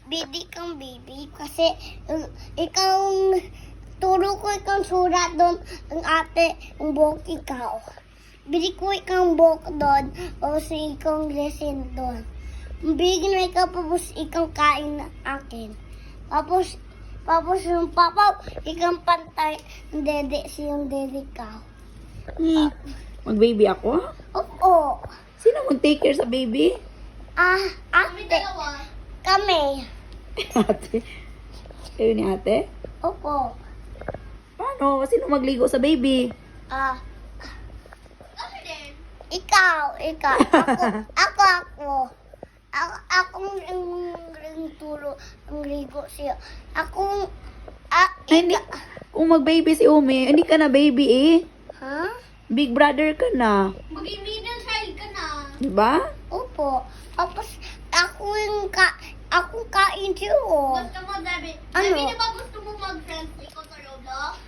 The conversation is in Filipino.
Bidi kang baby kasi ikaw turo ko ikaw surat doon ang ate ang buhok ikaw. Bidi ko ikaw buhok doon o si ikaw lesson doon. Bigyan na ikaw tapos ikaw kain na akin. Tapos yung papa, ikaw pantay ang dede siyang dede ka. Mag-baby ako? Oo. Sino mag-take care sa baby? Ate. Kami. Ate. Kayo ni ate? Opo. Paano? Sino magligo sa baby? Ikaw. Ako. Akong ring tulo ang ligo siya. Ay, kung mag-baby si Umi, hindi ka na baby eh. Ha? Big brother ka na. Maging middle child ka na. Diba? Opo. Tapos akong kain siya. Gusto mo, Debbie? Ano? Debbie, di ba gusto mo mag-friends ikaw sa Roblox?